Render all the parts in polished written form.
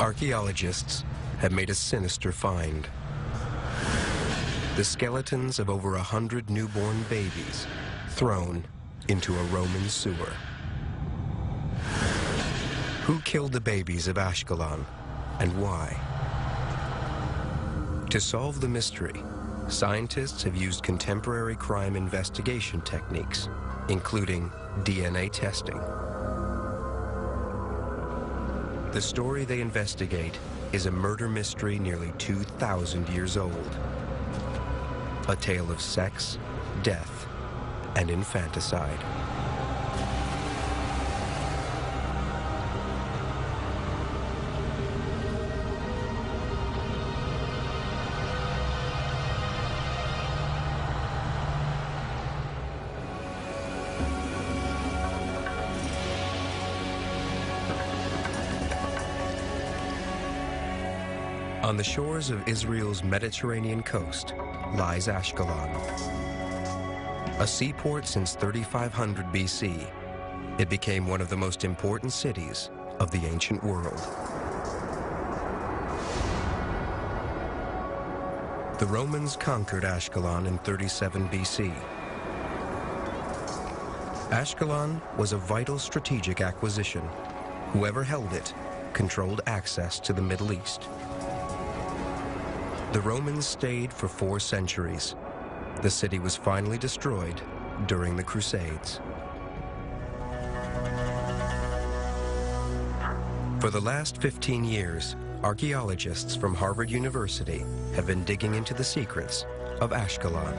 Archaeologists have made a sinister find. The skeletons of over 100 newborn babies thrown into a Roman sewer. Who killed the babies of Ashkelon and why? To solve the mystery, scientists have used contemporary crime investigation techniques, including DNA testing. The story they investigate is a murder mystery nearly 2,000 years old. A tale of sex, death, and infanticide. On the shores of Israel's Mediterranean coast lies Ashkelon. A seaport since 3500 BC, it became one of the most important cities of the ancient world. The Romans conquered Ashkelon in 37 BC. Ashkelon was a vital strategic acquisition. Whoever held it controlled access to the Middle East. The Romans stayed for 4 centuries. The city was finally destroyed during the Crusades. For the last 15 years, archaeologists from Harvard University have been digging into the secrets of Ashkelon.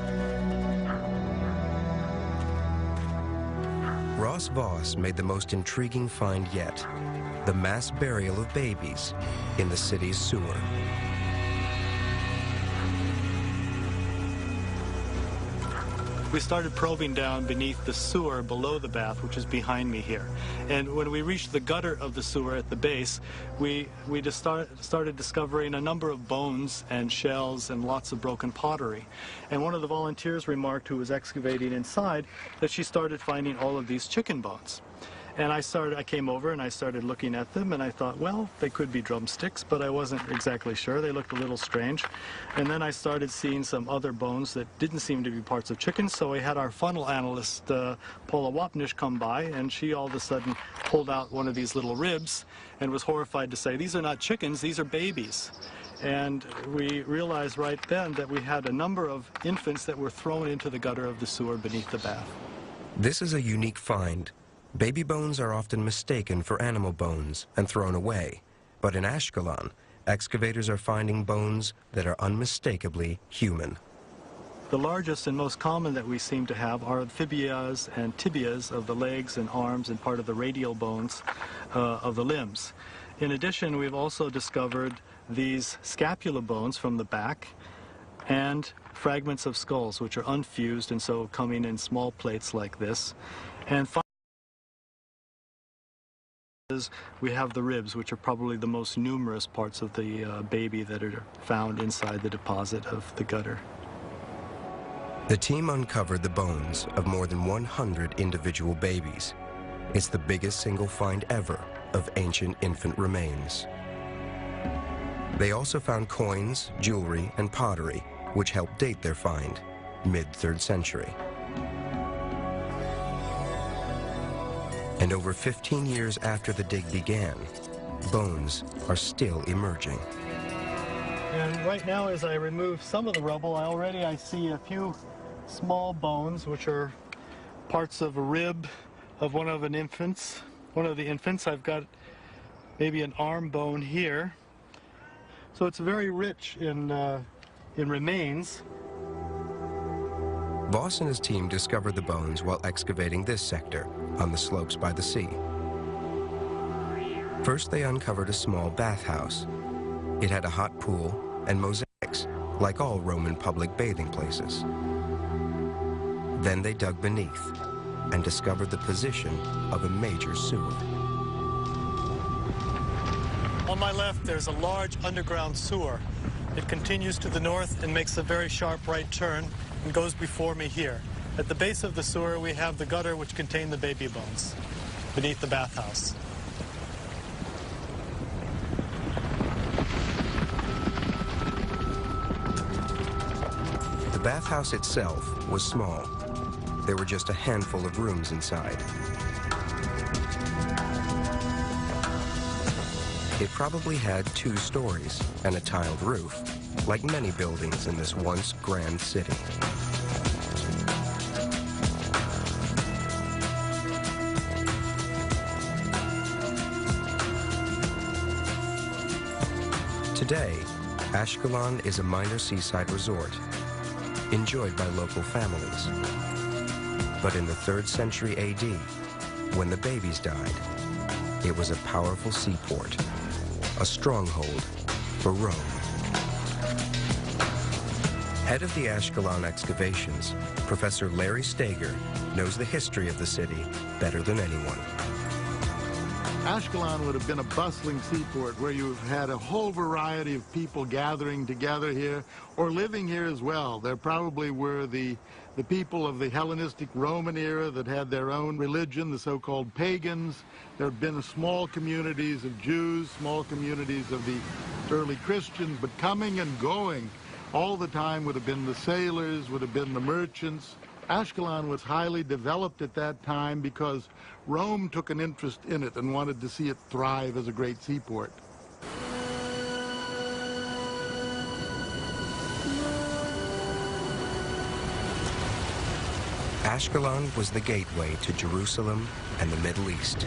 Ross Voss made the most intriguing find yet, the mass burial of babies in the city's sewer. We started probing down beneath the sewer below the bath, which is behind me here. And when we reached the gutter of the sewer at the base, we just started discovering a number of bones and shells and lots of broken pottery. And one of the volunteers remarked, who was excavating inside, that she started finding all of these chicken bones. And I came over and I started looking at them, and I thought, well, they could be drumsticks, but I wasn't exactly sure. They looked a little strange. And then I started seeing some other bones that didn't seem to be parts of chickens, so we had our funnel analyst, Paula Wapnish, come by, and she all of a sudden pulled out one of these little ribs and was horrified to say, these are not chickens, these are babies. And we realized right then that we had a number of infants that were thrown into the gutter of the sewer beneath the bath. This is a unique find. Baby bones are often mistaken for animal bones and thrown away, but in Ashkelon, excavators are finding bones that are unmistakably human. The largest and most common that we seem to have are fibulas and tibias of the legs and arms and part of the radial bones of the limbs. In addition, we've also discovered these scapula bones from the back and fragments of skulls, which are unfused and so coming in small plates like this. And we have the ribs, which are probably the most numerous parts of the baby that are found inside the deposit of the gutter. The team uncovered the bones of more than 100 individual babies. It's the biggest single find ever of ancient infant remains. They also found coins, jewelry, and pottery, which helped date their find, mid-3rd century. And over 15 years after the dig began, bones are still emerging. And right now, as I remove some of the rubble, I see a few small bones, which are parts of a rib of one of the infants. I've got maybe an arm bone here. So it's very rich in remains. Voss and his team discovered the bones while excavating this sector on the slopes by the sea. First, they uncovered a small bathhouse. It had a hot pool and mosaics, like all Roman public bathing places. Then they dug beneath and discovered the position of a major sewer. On my left, there's a large underground sewer. It continues to the north and makes a very sharp right turn and goes before me here. At the base of the sewer, we have the gutter which contained the baby bones beneath the bathhouse. bathhouse itself was small. There were just a handful of rooms inside. It probably had 2 stories and a tiled roof, like many buildings in this once grand city. Today, Ashkelon is a minor seaside resort, enjoyed by local families. But in the 3rd century AD, when the babies died, it was a powerful seaport, a stronghold for Rome. Head of the Ashkelon excavations, Professor Larry Steger knows the history of the city better than anyone. Ashkelon would have been a bustling seaport where you've had a whole variety of people gathering together here or living here as well. There probably were the people of the Hellenistic Roman era that had their own religion, the so-called pagans. There had been small communities of Jews, small communities of the early Christians, but coming and going all the time would have been the sailors, would have been the merchants. Ashkelon was highly developed at that time because Rome took an interest in it and wanted to see it thrive as a great seaport. Ashkelon was the gateway to Jerusalem and the Middle East.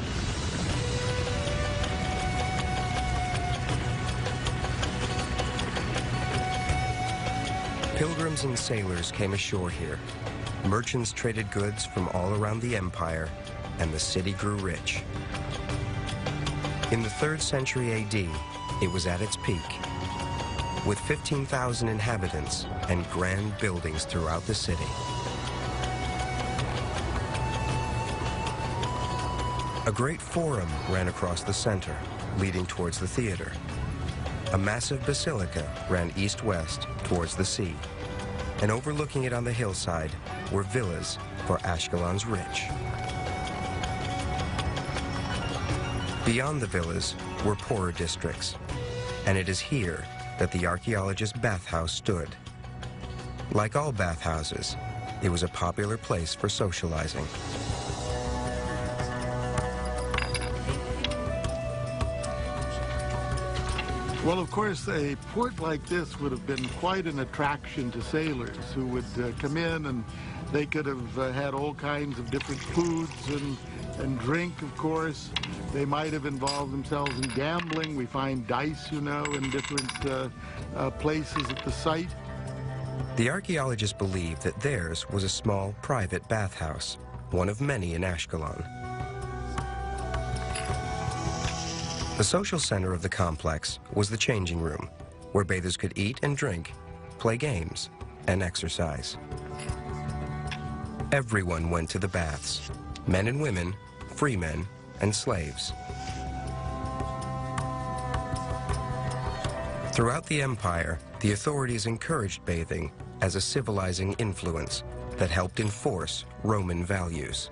Pilgrims and sailors came ashore here. Merchants traded goods from all around the empire, and the city grew rich. In the 3rd century AD, it was at its peak, with 15,000 inhabitants and grand buildings throughout the city. A great forum ran across the center, leading towards the theater. A massive basilica ran east-west towards the sea, and overlooking it on the hillside were villas for Ashkelon's rich. Beyond the villas were poorer districts, and it is here that the archaeologist's bathhouse stood. Like all bathhouses, it was a popular place for socializing. Well, of course, a port like this would have been quite an attraction to sailors who would come in, and they could have had all kinds of different foods and drink, of course. They might have involved themselves in gambling. We find dice, you know, in different places at the site. The archaeologists believed that theirs was a small private bathhouse, one of many in Ashkelon. The social center of the complex was the changing room, where bathers could eat and drink, play games, and exercise. Everyone went to the baths, men and women, free men, and slaves. Throughout the empire, the authorities encouraged bathing as a civilizing influence that helped enforce Roman values.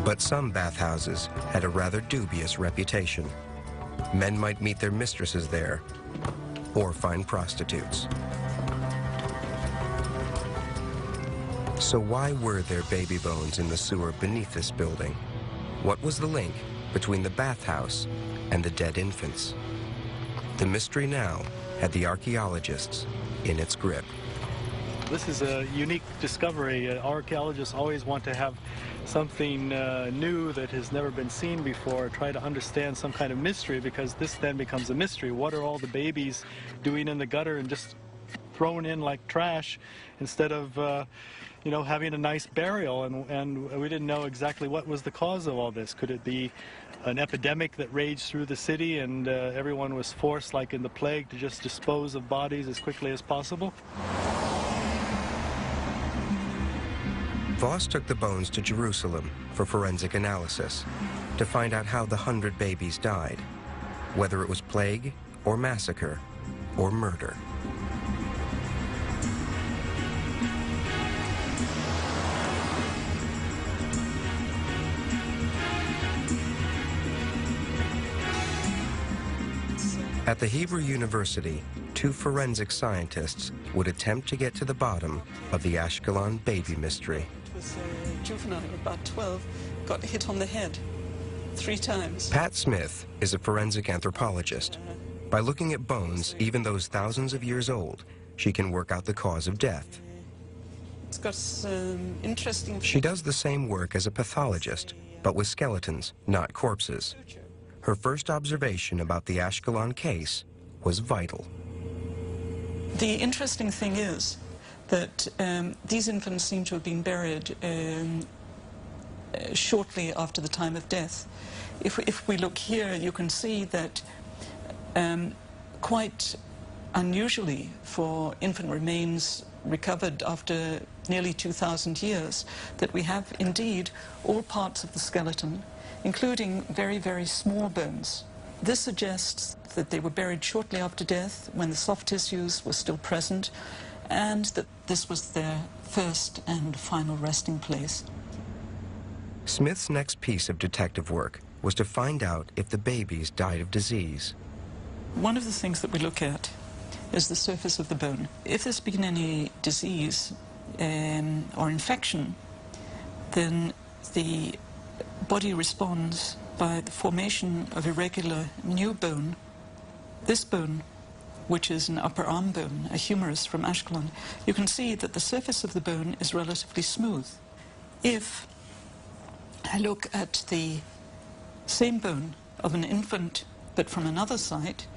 But some bathhouses had a rather dubious reputation. Men might meet their mistresses there or find prostitutes. So why were there baby bones in the sewer beneath this building? What was the link between the bathhouse and the dead infants? The mystery now had the archaeologists in its grip. This is a unique discovery. Archaeologists always want to have something new that has never been seen before, try to understand some kind of mystery, because this then becomes a mystery. What are all the babies doing in the gutter and just thrown in like trash instead of you know, having a nice burial? And we didn't know exactly what was the cause of all this. Could it be an epidemic that raged through the city and everyone was forced, like in the plague, to just dispose of bodies as quickly as possible? Voss took the bones to Jerusalem for forensic analysis to find out how the 100 babies died, whether it was plague or massacre or murder. At the Hebrew University, 2 forensic scientists would attempt to get to the bottom of the Ashkelon baby mystery. It was a juvenile, about 12, got hit on the head 3 times. Pat Smith is a forensic anthropologist. By looking at bones, even those thousands of years old, she can work out the cause of death. It's got some interesting... She does the same work as a pathologist, but with skeletons, not corpses. Her first observation about the Ashkelon case was vital. The interesting thing is that these infants seem to have been buried shortly after the time of death. If we look here, you can see that quite unusually for infant remains recovered after nearly 2,000 years, that we have indeed all parts of the skeleton, including very, very small bones. This suggests that they were buried shortly after death, when the soft tissues were still present, and that this was their first and final resting place. Smith's next piece of detective work was to find out if the babies died of disease. One of the things that we look at is the surface of the bone. If there's been any disease or infection, then the body responds by the formation of irregular new bone. This bone, which is an upper arm bone, a humerus from Ashkelon, you can see that the surface of the bone is relatively smooth. If I look at the same bone of an infant but from another site,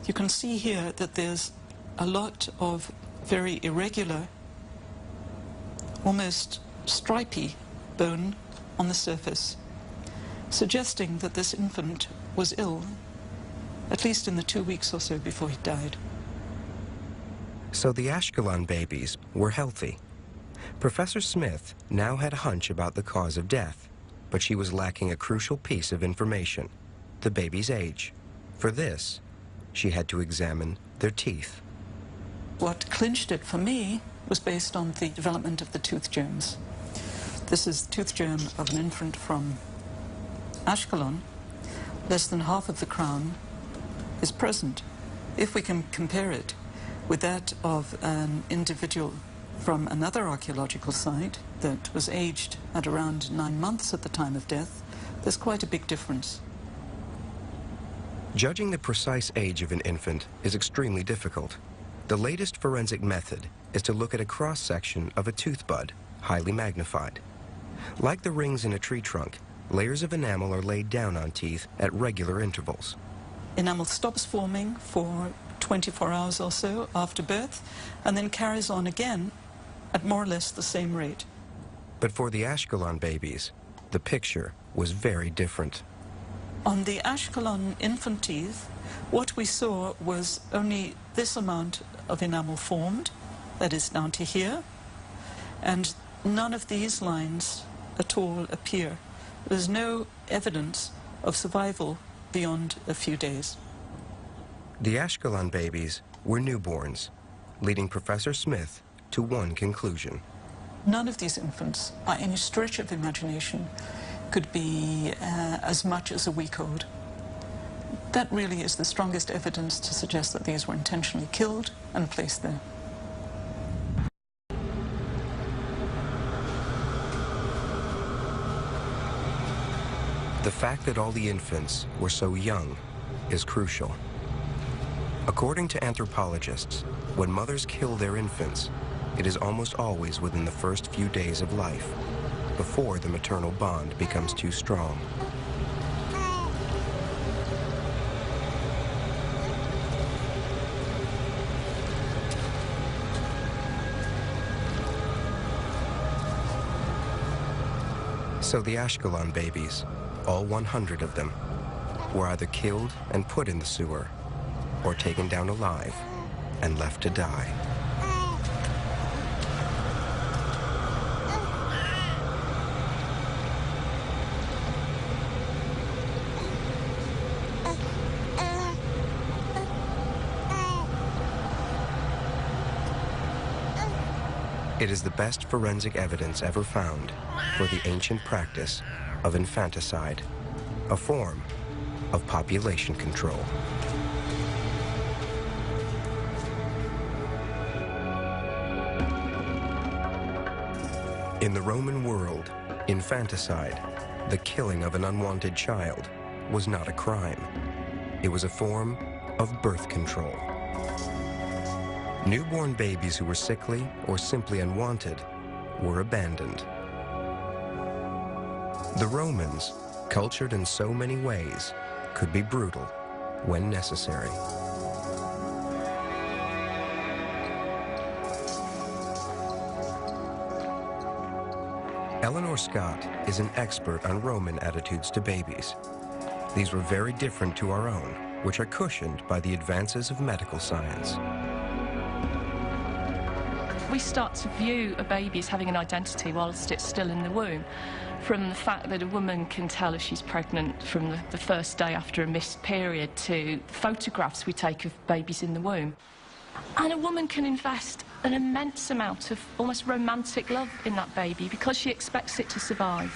you can see here that there's a lot of very irregular, almost stripy bone on the surface, suggesting that this infant was ill, at least in the 2 weeks or so before he died. So the Ashkelon babies were healthy. Professor Smith now had a hunch about the cause of death, but she was lacking a crucial piece of information, the baby's age. For this, she had to examine their teeth. What clinched it for me was based on the development of the tooth germs. This is the tooth germ of an infant from Ashkelon. Less than half of the crown is present. If we can compare it with that of an individual from another archaeological site that was aged at around 9 months at the time of death, there's quite a big difference. Judging the precise age of an infant is extremely difficult. The latest forensic method is to look at a cross-section of a tooth bud, highly magnified. Like the rings in a tree trunk, layers of enamel are laid down on teeth at regular intervals. Enamel stops forming for 24 hours or so after birth, and then carries on again at more or less the same rate. But for the Ashkelon babies, the picture was very different. On the Ashkelon infant teeth, what we saw was only this amount of enamel formed, that is down to here, and none of these lines at all appear. There's no evidence of survival beyond a few days. The Ashkelon babies were newborns, leading Professor Smith to one conclusion. None of these infants, by any stretch of imagination, could be as much as a week old. That really is the strongest evidence to suggest that these were intentionally killed and placed there. The fact that all the infants were so young is crucial. According to anthropologists, when mothers kill their infants, it is almost always within the first few days of life, before the maternal bond becomes too strong. So the Ashkelon babies, all 100 of them, were either killed and put in the sewer, or taken down alive and left to die. It is the best forensic evidence ever found for the ancient practice of infanticide, a form of population control. In the Roman world, infanticide, the killing of an unwanted child, was not a crime. It was a form of birth control. Newborn babies who were sickly or simply unwanted were abandoned. The Romans, cultured in so many ways, could be brutal when necessary. Eleanor Scott is an expert on Roman attitudes to babies. These were very different to our own, which are cushioned by the advances of medical science. We start to view a baby as having an identity whilst it's still in the womb, from the fact that a woman can tell if she's pregnant from the first day after a missed period to photographs we take of babies in the womb. And a woman can invest an immense amount of almost romantic love in that baby because she expects it to survive.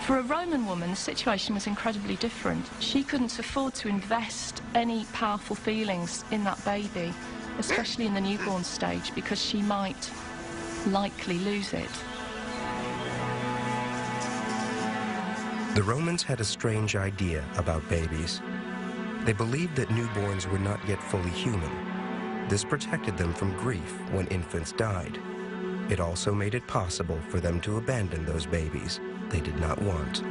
For a Roman woman, the situation was incredibly different. She couldn't afford to invest any powerful feelings in that baby, especially in the newborn stage, because she might likely lose it. The Romans had a strange idea about babies. They believed that newborns were not yet fully human. This protected them from grief when infants died. It also made it possible for them to abandon those babies they did not want.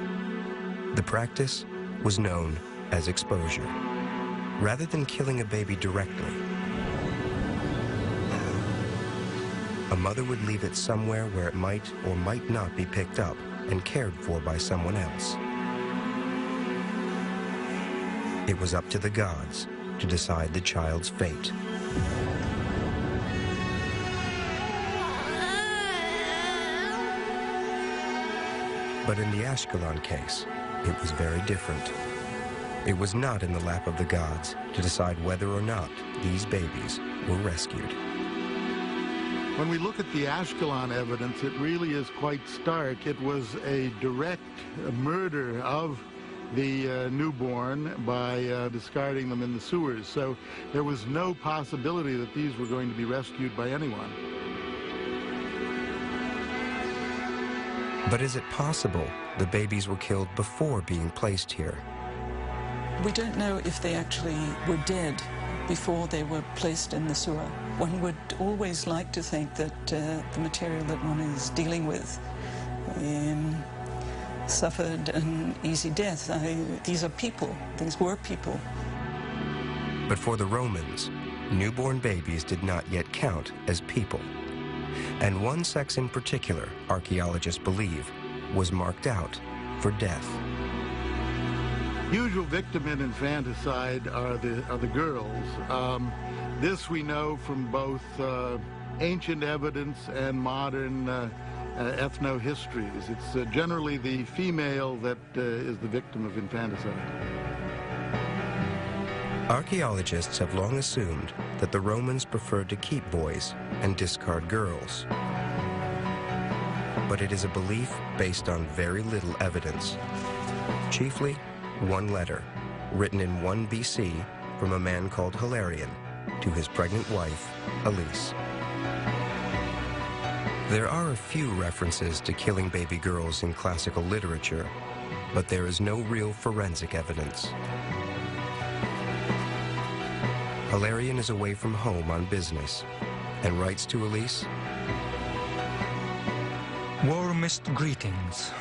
The practice was known as exposure. Rather than killing a baby directly, a mother would leave it somewhere where it might or might not be picked up and cared for by someone else. It was up to the gods to decide the child's fate. But in the Ashkelon case, it was very different. It was not in the lap of the gods to decide whether or not these babies were rescued. When we look at the Ashkelon evidence, it really is quite stark. It was a direct murder of the newborn by discarding them in the sewers. So there was no possibility that these were going to be rescued by anyone. But is it possible the babies were killed before being placed here? We don't know if they actually were dead before they were placed in the sewer. One would always like to think that the material that one is dealing with suffered an easy death. These are people. These were people. But for the Romans, newborn babies did not yet count as people. And one sex in particular, archaeologists believe, was marked out for death. Usual victim in infanticide are the girls. This we know from both ancient evidence and modern ethno-histories. It's generally the female that is the victim of infanticide. Archaeologists have long assumed that the Romans preferred to keep boys and discard girls. But it is a belief based on very little evidence. Chiefly, one letter, written in 1 BC from a man called Hilarion to his pregnant wife, Elise. There are a few references to killing baby girls in classical literature, but there is no real forensic evidence. Hilarion is away from home on business and writes to Elise, "Warmest greetings.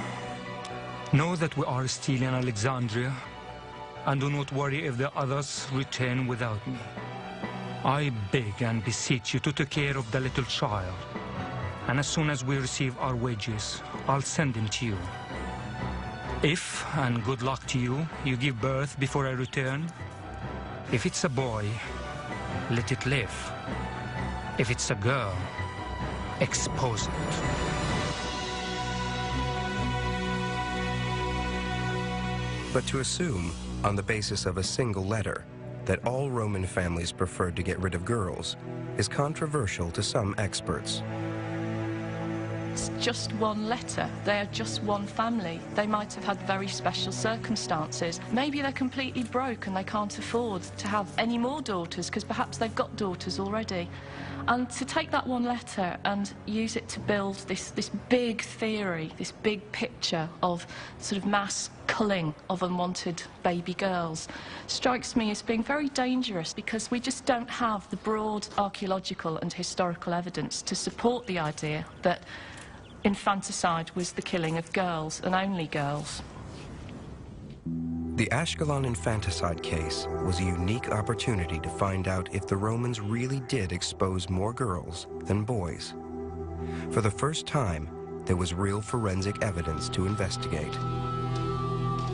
Know that we are still in Alexandria, and do not worry if the others return without me. I beg and beseech you to take care of the little child, and as soon as we receive our wages, I'll send him to you. If, and good luck to you, you give birth before I return, if it's a boy, let it live. If it's a girl, expose it." But to assume, on the basis of a single letter, that all Roman families preferred to get rid of girls is controversial to some experts. It's just one letter. They are just one family. They might have had very special circumstances. Maybe they're completely broke and they can't afford to have any more daughters because perhaps they've got daughters already. And to take that one letter and use it to build this big theory, this big picture of sort of mass culling of unwanted baby girls, strikes me as being very dangerous because we just don't have the broad archaeological and historical evidence to support the idea that infanticide was the killing of girls and only girls. The Ashkelon infanticide case was a unique opportunity to find out if the Romans really did expose more girls than boys. For the first time, there was real forensic evidence to investigate.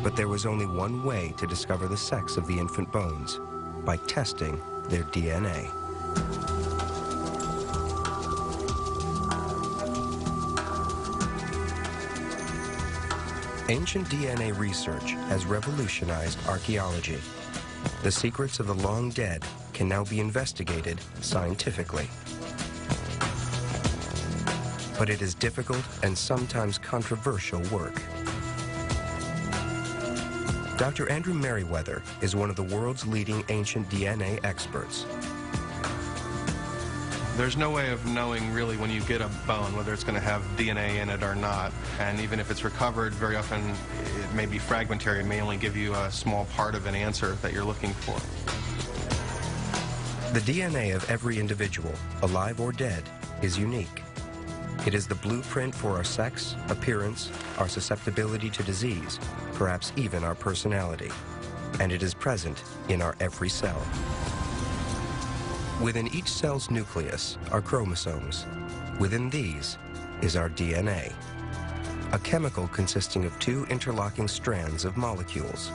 But there was only one way to discover the sex of the infant bones, by testing their DNA. Ancient DNA research has revolutionized archaeology. The secrets of the long dead can now be investigated scientifically. But it is difficult and sometimes controversial work. Dr. Andrew Merriweather is one of the world's leading ancient DNA experts. There's no way of knowing really when you get a bone whether it's going to have DNA in it or not. And even if it's recovered, very often it may be fragmentary. It may only give you a small part of an answer that you're looking for. The DNA of every individual, alive or dead, is unique. It is the blueprint for our sex, appearance, our susceptibility to disease, perhaps even our personality. And it is present in our every cell. Within each cell's nucleus are chromosomes. Within these is our DNA, a chemical consisting of two interlocking strands of molecules.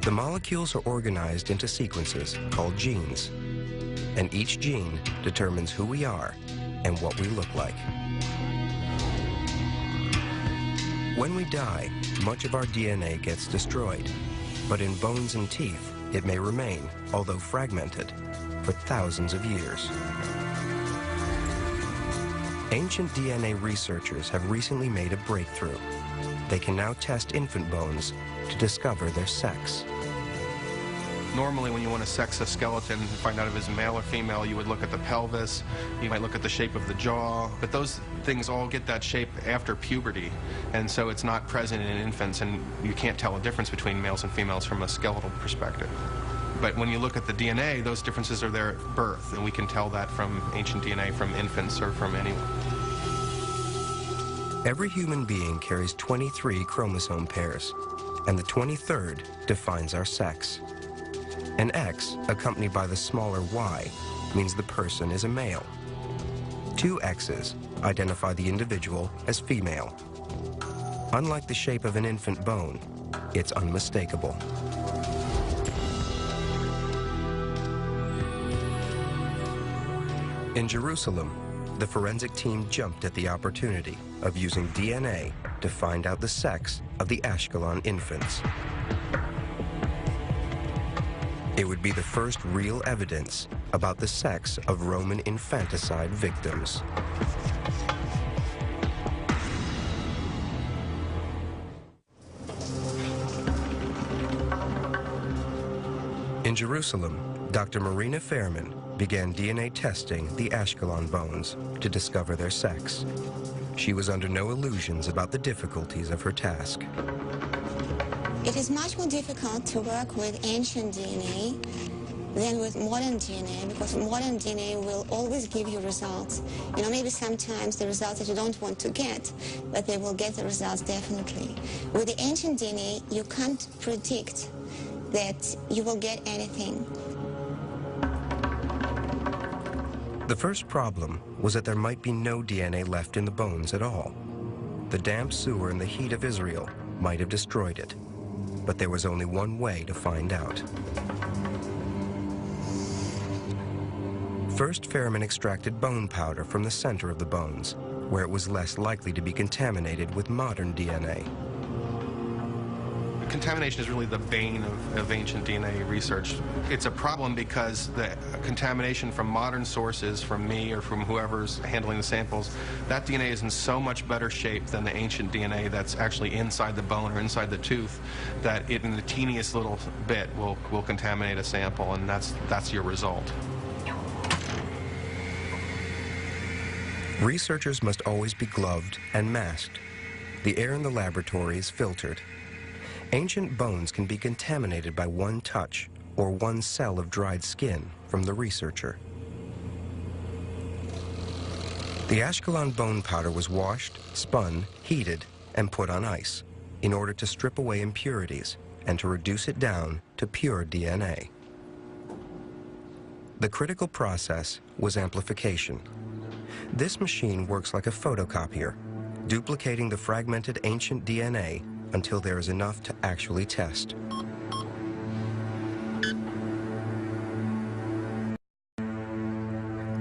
The molecules are organized into sequences called genes, and each gene determines who we are and what we look like. When we die, much of our DNA gets destroyed, but in bones and teeth, it may remain, although fragmented, for thousands of years. Ancient DNA researchers have recently made a breakthrough. They can now test infant bones to discover their sex. Normally when you want to sex a skeleton and find out if it's male or female, you would look at the pelvis, you might look at the shape of the jaw, but those things all get that shape after puberty, and so it's not present in infants, and you can't tell a difference between males and females from a skeletal perspective. But when you look at the DNA, those differences are there at birth, and we can tell that from ancient DNA from infants or from anyone. Every human being carries 23 chromosome pairs, and the 23rd defines our sex. An X, accompanied by the smaller Y, means the person is a male. Two X's identify the individual as female. Unlike the shape of an infant bone, it's unmistakable. In Jerusalem, the forensic team jumped at the opportunity of using DNA to find out the sex of the Ashkelon infants. It would be the first real evidence about the sex of Roman infanticide victims. In Jerusalem, Dr. Marina Fairman began DNA testing the Ashkelon bones to discover their sex. She was under no illusions about the difficulties of her task. It is much more difficult to work with ancient DNA than with modern DNA, because modern DNA will always give you results. You know, maybe sometimes the results that you don't want to get, but they will get the results definitely. With the ancient DNA, you can't predict that you will get anything. The first problem was that there might be no DNA left in the bones at all. The damp sewer and the heat of Israel might have destroyed it, but there was only one way to find out. First, Fairman extracted bone powder from the center of the bones, where it was less likely to be contaminated with modern DNA. Contamination is really the bane of ancient DNA research. It's a problem because the contamination from modern sources, from me or from whoever's handling the samples, that DNA is in so much better shape than the ancient DNA that's actually inside the bone or inside the tooth, that it in the teeniest little bit will contaminate a sample, and that's your result. Researchers must always be gloved and masked. The air in the laboratory is filtered. Ancient bones can be contaminated by one touch or one cell of dried skin from the researcher. The Ashkelon bone powder was washed, spun, heated, and put on ice in order to strip away impurities and to reduce it down to pure DNA. The critical process was amplification. This machine works like a photocopier, duplicating the fragmented ancient DNA until there is enough to actually test.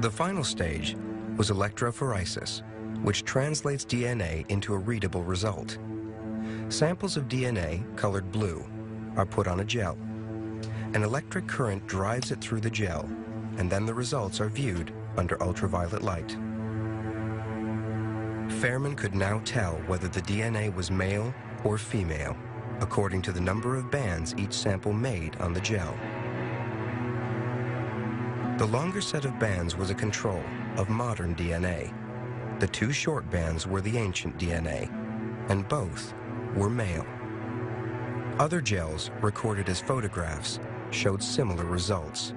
The final stage was electrophoresis, which translates DNA into a readable result. Samples of DNA, colored blue, are put on a gel. An electric current drives it through the gel, and then the results are viewed under ultraviolet light. Fairman could now tell whether the DNA was male or female, according to the number of bands each sample made on the gel. The longer set of bands was a control of modern DNA. The two short bands were the ancient DNA, and both were male. Other gels, recorded as photographs, showed similar results.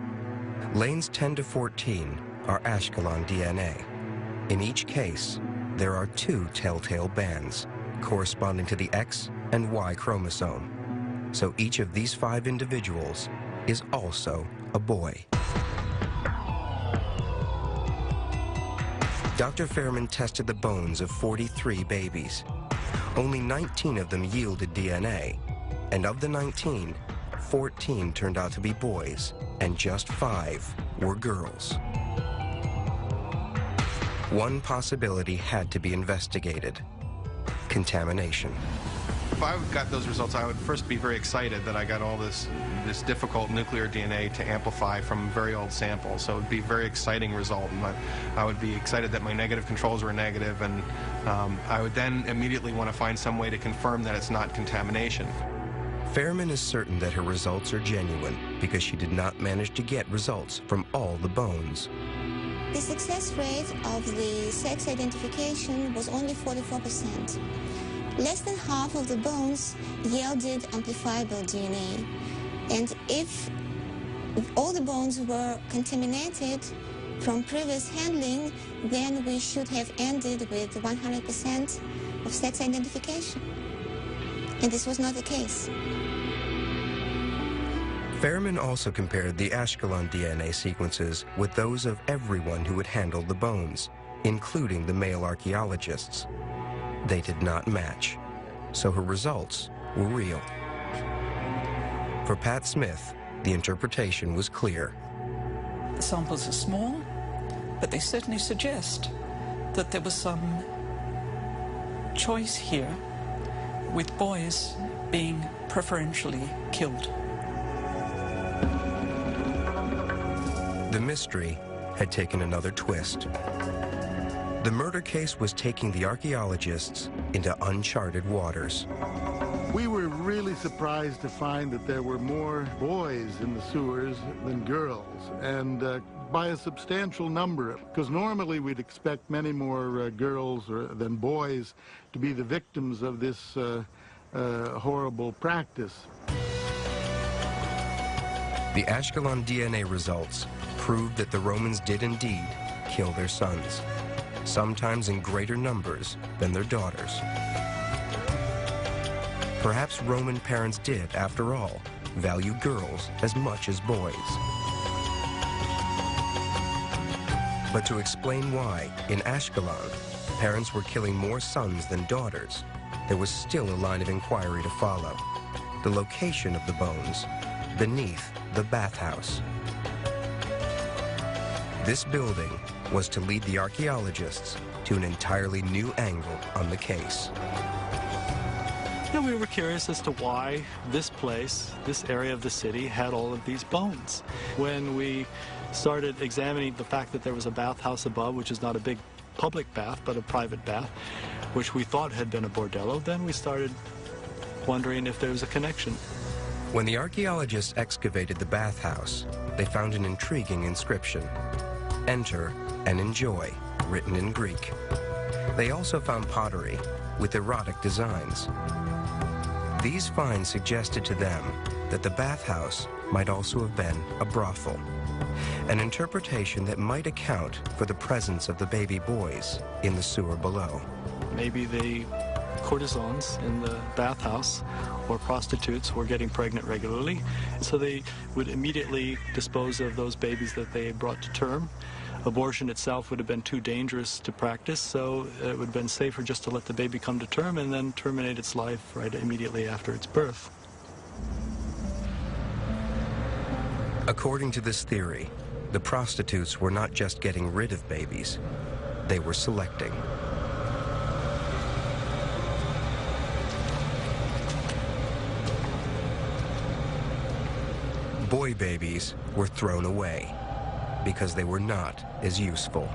Lanes 10 to 14 are Ashkelon DNA. In each case, there are two telltale bands, corresponding to the X and Y chromosome. So each of these 5 individuals is also a boy. Dr. Fairman tested the bones of 43 babies. Only 19 of them yielded DNA, and of the 19, 14 turned out to be boys, and just 5 were girls. One possibility had to be investigated: contamination. If I got those results, I would first be very excited that I got all this difficult nuclear DNA to amplify from very old samples. So it would be a very exciting result, and I would be excited that my negative controls were negative, and I would then immediately want to find some way to confirm that it's not contamination. Fairman is certain that her results are genuine because she did not manage to get results from all the bones. The success rate of the sex identification was only 44%. Less than half of the bones yielded amplifiable DNA. And if all the bones were contaminated from previous handling, then we should have ended with 100% of sex identification. And this was not the case. Fairman also compared the Ashkelon DNA sequences with those of everyone who had handled the bones, including the male archaeologists. They did not match, so her results were real. For Pat Smith, the interpretation was clear. The samples are small, but they certainly suggest that there was some choice here, with boys being preferentially killed. The mystery had taken another twist. The murder case was taking the archaeologists into uncharted waters. We were really surprised to find that there were more boys in the sewers than girls, and by a substantial number, because normally we'd expect many more girls than boys to be the victims of this horrible practice. The Ashkelon DNA results proved that the Romans did indeed kill their sons, sometimes in greater numbers than their daughters. Perhaps Roman parents did, after all, value girls as much as boys. But to explain why, in Ashkelon, parents were killing more sons than daughters, there was still a line of inquiry to follow: the location of the bones beneath the bathhouse. This building was to lead the archaeologists to an entirely new angle on the case. And we were curious as to why this place, this area of the city, had all of these bones. When we started examining the fact that there was a bathhouse above, which is not a big public bath, but a private bath, which we thought had been a bordello, then we started wondering if there was a connection. When the archaeologists excavated the bathhouse, they found an intriguing inscription, "Enter and enjoy," written in Greek. They also found pottery with erotic designs. These finds suggested to them that the bathhouse might also have been a brothel, an interpretation that might account for the presence of the baby boys in the sewer below. Maybe the courtesans in the bathhouse or prostitutes were getting pregnant regularly, so they would immediately dispose of those babies that they brought to term. Abortion itself would have been too dangerous to practice, so it would have been safer just to let the baby come to term and then terminate its life right immediately after its birth. According to this theory, the prostitutes were not just getting rid of babies, they were selecting. Boy babies were thrown away because they were not as useful.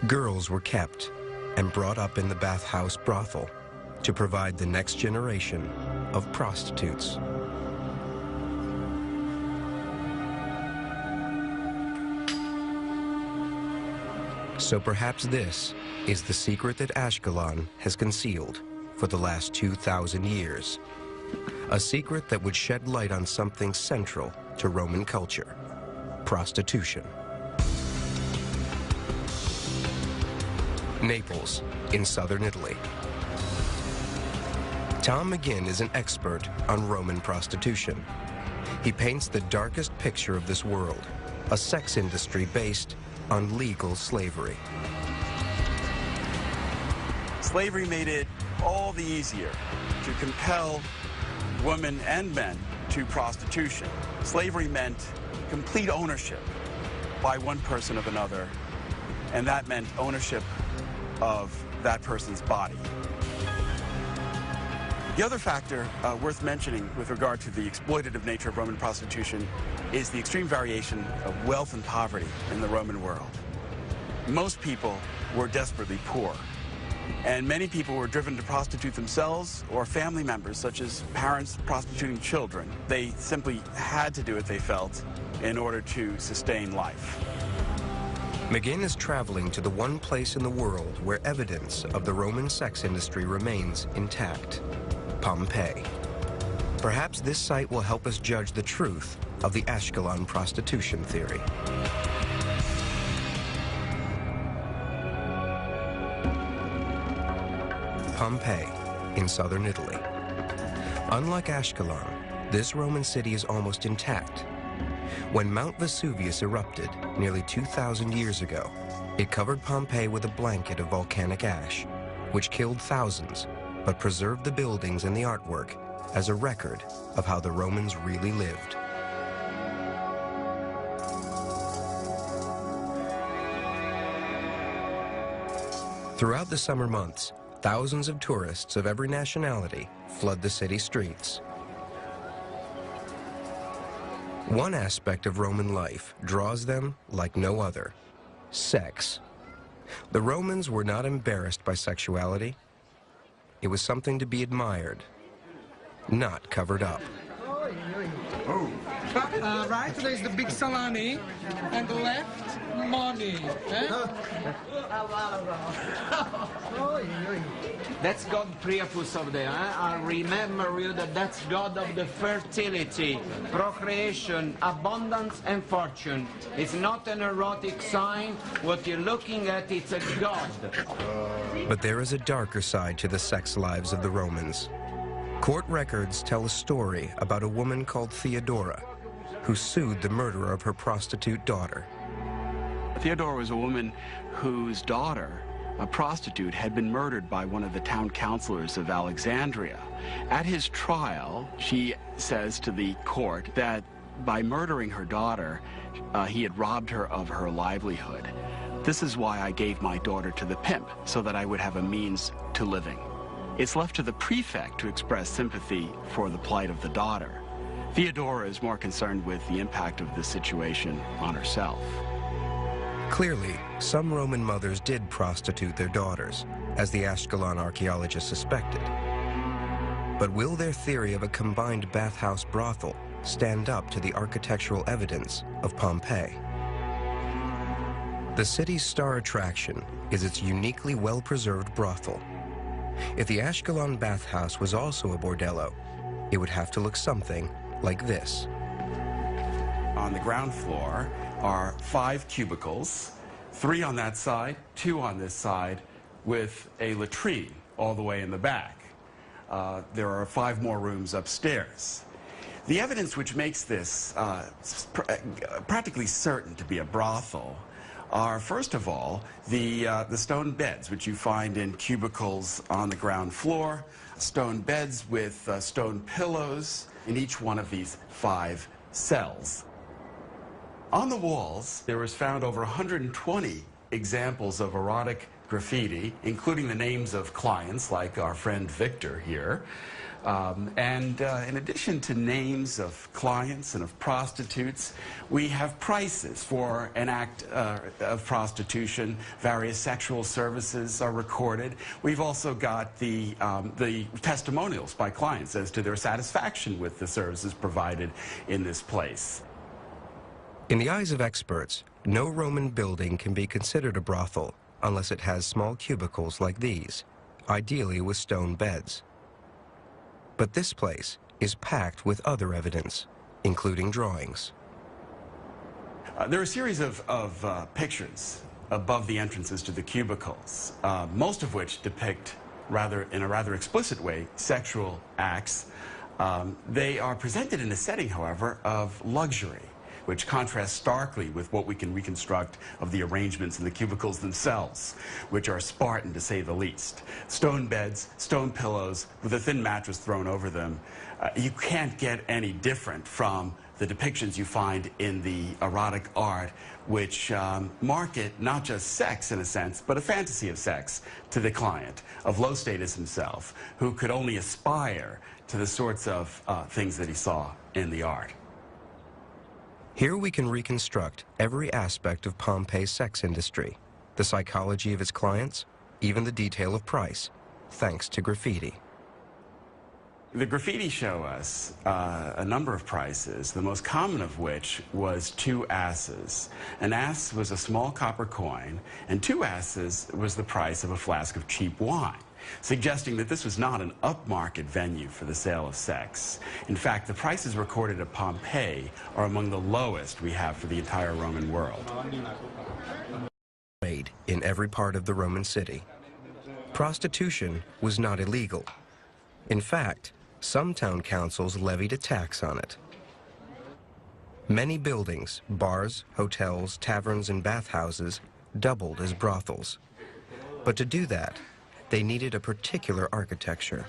Girls were kept and brought up in the bathhouse brothel to provide the next generation of prostitutes. So perhaps this is the secret that Ashkelon has concealed for the last 2,000 years. A secret that would shed light on something central to Roman culture: prostitution. Naples, in southern Italy. Tom McGinn is an expert on Roman prostitution. He paints the darkest picture of this world, a sex industry based on legal slavery. Slavery made it all the easier to compel women and men to prostitution. Slavery meant complete ownership by one person of another, and that meant ownership of that person's body. The other factor worth mentioning with regard to the exploitative nature of Roman prostitution is the extreme variation of wealth and poverty in the Roman world. Most people were desperately poor, and many people were driven to prostitute themselves or family members, such as parents prostituting children. They simply had to do it, they felt, in order to sustain life. McGinn is traveling to the one place in the world where evidence of the Roman sex industry remains intact: Pompeii. Perhaps this site will help us judge the truth of the Ashkelon prostitution theory. Pompeii, in southern Italy. Unlike Ashkelon, this Roman city is almost intact. When Mount Vesuvius erupted nearly 2,000 years ago, it covered Pompeii with a blanket of volcanic ash, which killed thousands, but preserved the buildings and the artwork as a record of how the Romans really lived. Throughout the summer months, thousands of tourists of every nationality flood the city streets. One aspect of Roman life draws them like no other: sex. The Romans were not embarrassed by sexuality. It was something to be admired, not covered up. Right, there's the big salami, and the left, money. That's God Priapus of there. I remember you that that's God of the fertility, procreation, abundance, and fortune. It's not an erotic sign. What you're looking at, it's a God. But there is a darker side to the sex lives of the Romans. Court records tell a story about a woman called Theodora, who sued the murderer of her prostitute daughter. Theodora was a woman whose daughter a prostitute, had been murdered by one of the town councilors of Alexandria. At his trial, she says to the court that by murdering her daughter, he had robbed her of her livelihood. This is why I gave my daughter to the pimp, so that I would have a means to living. It's left to the prefect to express sympathy for the plight of the daughter. Theodora is more concerned with the impact of this situation on herself. Clearly, some Roman mothers did prostitute their daughters, as the Ashkelon archaeologists suspected. But will their theory of a combined bathhouse brothel stand up to the architectural evidence of Pompeii? The city's star attraction is its uniquely well-preserved brothel. If the Ashkelon bathhouse was also a bordello, it would have to look something like this. On the ground floor are 5 cubicles, 3 on that side, 2 on this side, with a latrine all the way in the back. There are 5 more rooms upstairs. The evidence which makes this practically certain to be a brothel are, first of all, the stone beds, which you find in cubicles on the ground floor, stone beds with stone pillows in each one of these 5 cells. On the walls, there was found over 120 examples of erotic graffiti, including the names of clients like our friend Victor here. In addition to names of clients and of prostitutes, we have prices for an act of prostitution. Various sexual services are recorded. We've also got the testimonials by clients as to their satisfaction with the services provided in this place. In the eyes of experts, no Roman building can be considered a brothel unless it has small cubicles like these, ideally with stone beds. But this place is packed with other evidence, including drawings. There are a series of pictures above the entrances to the cubicles, most of which depict, in a rather explicit way, sexual acts. They are presented in a setting, however, of luxury, which contrasts starkly with what we can reconstruct of the arrangements in the cubicles themselves, which are Spartan to say the least. Stone beds, stone pillows, with a thin mattress thrown over them. You can't get any different from the depictions you find in the erotic art, which market not just sex in a sense, but a fantasy of sex to the client, of low status himself, who could only aspire to the sorts of things that he saw in the art. Here we can reconstruct every aspect of Pompeii's sex industry, the psychology of its clients, even the detail of price, thanks to graffiti. The graffiti show us a number of prices, the most common of which was 2 asses. An ass was a small copper coin, and 2 asses was the price of a flask of cheap wine, suggesting that this was not an upmarket venue for the sale of sex. In fact, the prices recorded at Pompeii are among the lowest we have for the entire Roman world. Made in every part of the Roman city. Prostitution was not illegal. In fact, some town councils levied a tax on it. Many buildings, bars, hotels, taverns, and bathhouses doubled as brothels. But to do that, they needed a particular architecture.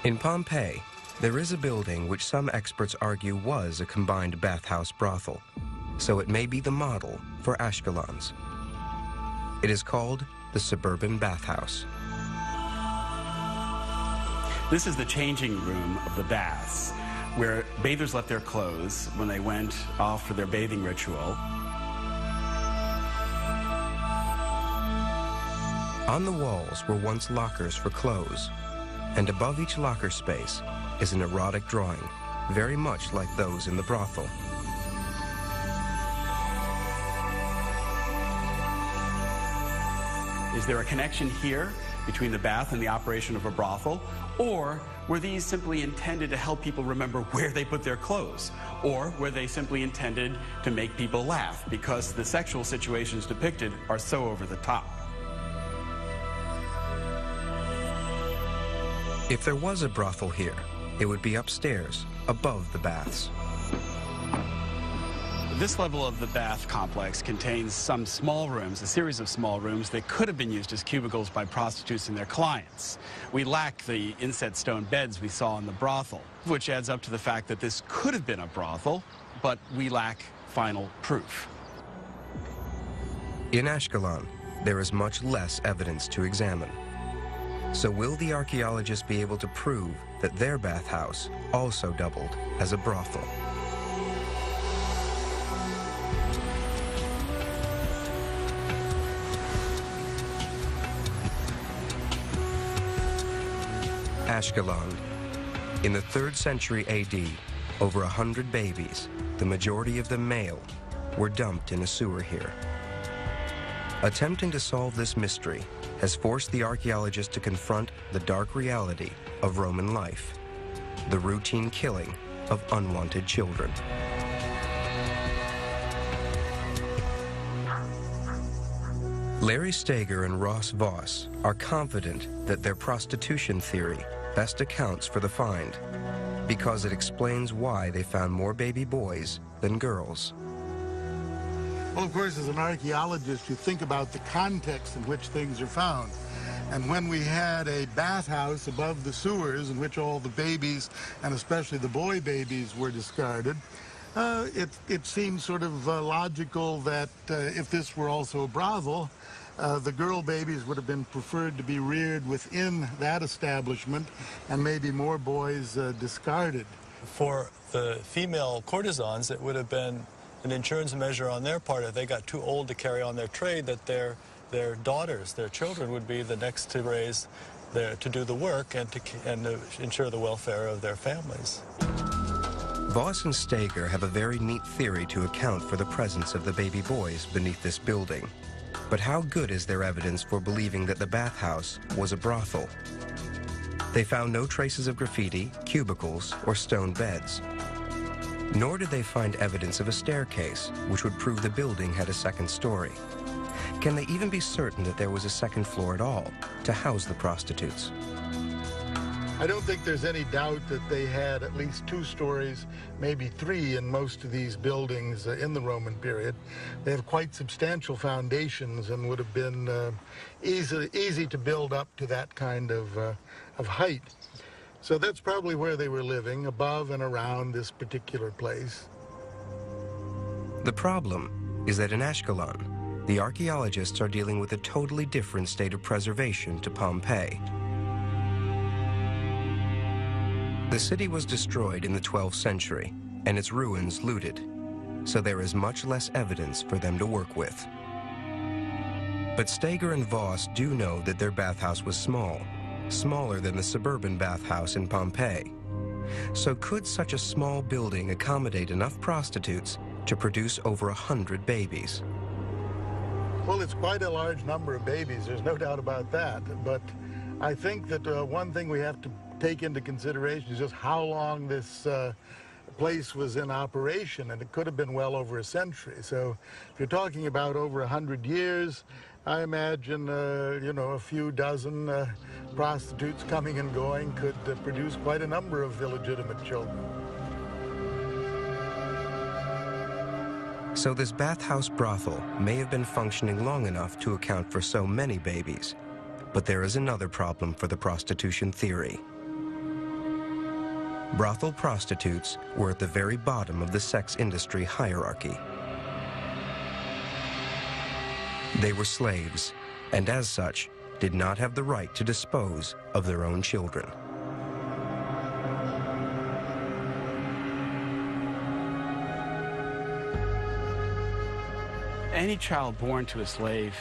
In Pompeii, there is a building which some experts argue was a combined bathhouse brothel, so it may be the model for Ashkelon's. It is called the suburban bathhouse. This is the changing room of the baths, where bathers left their clothes when they went off for their bathing ritual. On the walls were once lockers for clothes, and above each locker space is an erotic drawing, very much like those in the brothel. Is there a connection here between the bath and the operation of a brothel? Or were these simply intended to help people remember where they put their clothes? Or were they simply intended to make people laugh because the sexual situations depicted are so over the top? If there was a brothel here, it would be upstairs, above the baths. This level of the bath complex contains some small rooms, a series of small rooms that could have been used as cubicles by prostitutes and their clients. We lack the inset stone beds we saw in the brothel, which adds up to the fact that this could have been a brothel, but we lack final proof. In Ashkelon, there is much less evidence to examine. So will the archaeologists be able to prove that their bathhouse also doubled as a brothel? Ashkelon. In the 3rd century AD, over 100 babies, the majority of them male, were dumped in a sewer here. Attempting to solve this mystery has forced the archaeologists to confront the dark reality of Roman life, the routine killing of unwanted children. Larry Steger and Ross Voss are confident that their prostitution theory best accounts for the find, because it explains why they found more baby boys than girls. Well, of course, as an archaeologist, you think about the context in which things are found. And when we had a bathhouse above the sewers in which all the babies, and especially the boy babies, were discarded, it seems sort of logical that if this were also a brothel, the girl babies would have been preferred to be reared within that establishment and maybe more boys discarded. For the female courtesans, it would have been an insurance measure on their part if they got too old to carry on their trade, that their daughters, their children, would be the next to raise, to do the work and to ensure the welfare of their families. Voss and Steger have a very neat theory to account for the presence of the baby boys beneath this building. But how good is their evidence for believing that the bathhouse was a brothel? They found no traces of graffiti, cubicles, or stone beds. Nor did they find evidence of a staircase, which would prove the building had a second story. Can they even be certain that there was a second floor at all to house the prostitutes? I don't think there's any doubt that they had at least 2 stories, maybe 3 in most of these buildings in the Roman period. They have quite substantial foundations and would have been easy to build up to that kind of height. So that's probably where they were living, above and around this particular place. The problem is that in Ashkelon, the archaeologists are dealing with a totally different state of preservation to Pompeii. The city was destroyed in the 12th century, and its ruins looted, so there is much less evidence for them to work with. But Steger and Voss do know that their bathhouse was small, smaller than the suburban bathhouse in Pompeii. So could such a small building accommodate enough prostitutes to produce over 100 babies? Well, it's quite a large number of babies, there's no doubt about that. But I think that one thing we have to take into consideration is just how long this place was in operation, and it could have been well over a century. So if you're talking about over 100 years, I imagine, a few dozen prostitutes coming and going could produce quite a number of illegitimate children. So this bathhouse brothel may have been functioning long enough to account for so many babies. But there is another problem for the prostitution theory. Brothel prostitutes were at the very bottom of the sex industry hierarchy. They were slaves, and as such, did not have the right to dispose of their own children. Any child born to a slave,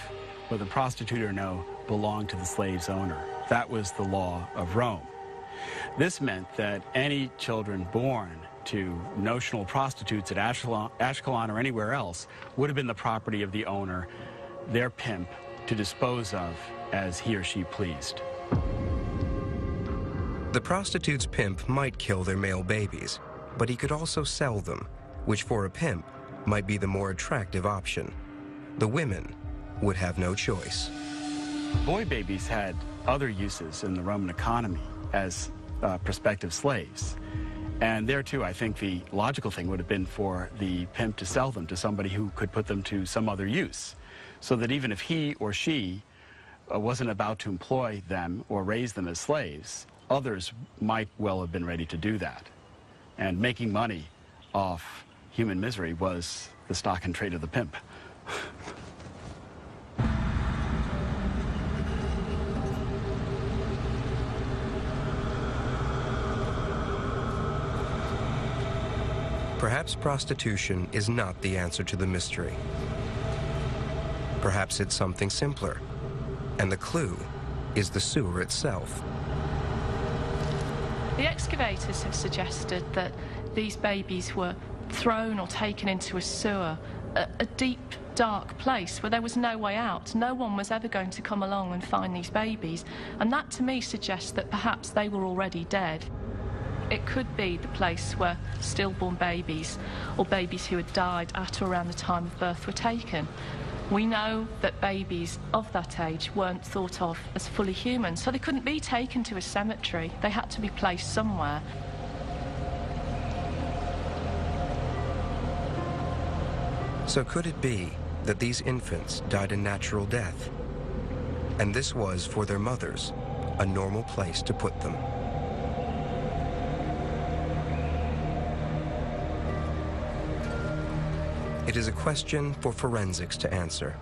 whether prostitute or no, belonged to the slave's owner. That was the law of Rome. This meant that any children born to notional prostitutes at Ashkelon or anywhere else would have been the property of the owner, their pimp, to dispose of as he or she pleased. The prostitute's pimp might kill their male babies, but he could also sell them, which for a pimp might be the more attractive option. The women would have no choice. Boy babies had other uses in the Roman economy as prospective slaves. And there too, I think the logical thing would have been for the pimp to sell them to somebody who could put them to some other use, so that even if he or she wasn't about to employ them or raise them as slaves, others might well have been ready to do that. And making money off human misery was the stock and trade of the pimp. Perhaps prostitution is not the answer to the mystery. Perhaps it's something simpler, and the clue is the sewer itself. The excavators have suggested that these babies were thrown or taken into a sewer, a deep, dark place where there was no way out. No one was ever going to come along and find these babies, and that to me suggests that perhaps they were already dead. It could be the place where stillborn babies or babies who had died at or around the time of birth were taken. We know that babies of that age weren't thought of as fully human, so they couldn't be taken to a cemetery. They had to be placed somewhere. So could it be that these infants died a natural death? And this was, for their mothers, a normal place to put them. It is a question for forensics to answer.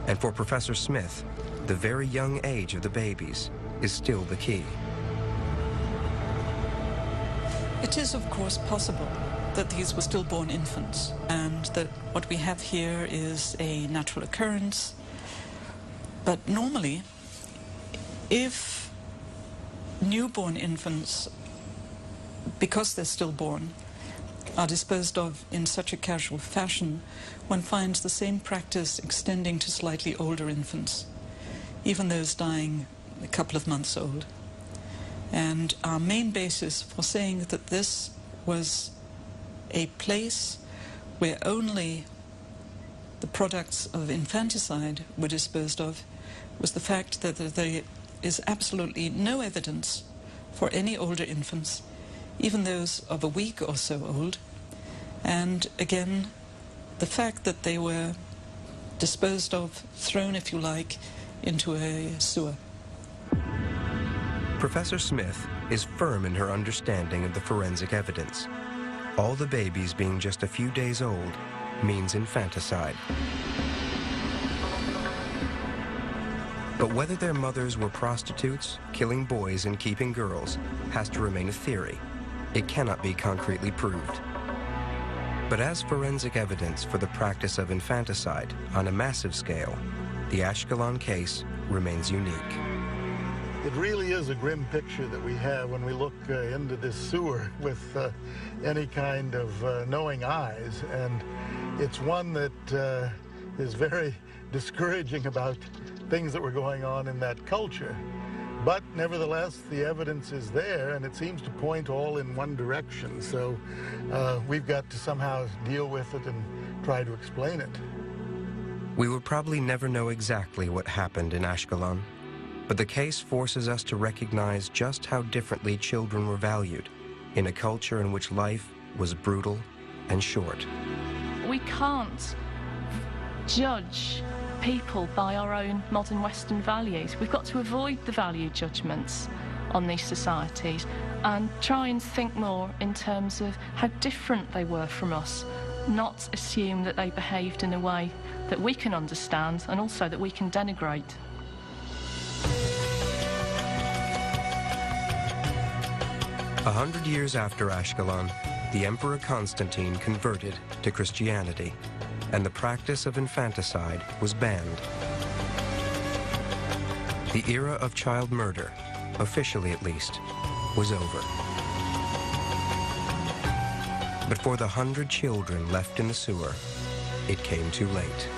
And for Professor Smith, the very young age of the babies is still the key. It is, of course, possible that these were stillborn infants, and that what we have here is a natural occurrence. But normally, if newborn infants, because they're stillborn, are disposed of in such a casual fashion, one finds the same practice extending to slightly older infants, even those dying a couple of months old. And our main basis for saying that this was a place where only the products of infanticide were disposed of was the fact that there is absolutely no evidence for any older infants, even those of a week or so old. And again, the fact that they were disposed of, thrown, if you like, into a sewer. Professor Smith is firm in her understanding of the forensic evidence. All the babies being just a few days old means infanticide. But whether their mothers were prostitutes, killing boys and keeping girls, has to remain a theory. It cannot be concretely proved. But as forensic evidence for the practice of infanticide on a massive scale, the Ashkelon case remains unique. It really is a grim picture that we have when we look into this sewer with any kind of knowing eyes, and it's one that is very discouraging about things that were going on in that culture. But nevertheless, the evidence is there, and it seems to point all in one direction. So we've got to somehow deal with it and try to explain it. We will probably never know exactly what happened in Ashkelon, but the case forces us to recognize just how differently children were valued in a culture in which life was brutal and short. We can't judge people by our own modern Western values. We've got to avoid the value judgments on these societies and try and think more in terms of how different they were from us, not assume that they behaved in a way that we can understand and also that we can denigrate. A 100 years after Ashkelon, the Emperor Constantine converted to Christianity, and the practice of infanticide was banned. The era of child murder, officially at least, was over. But for the 100 children left in the sewer, it came too late.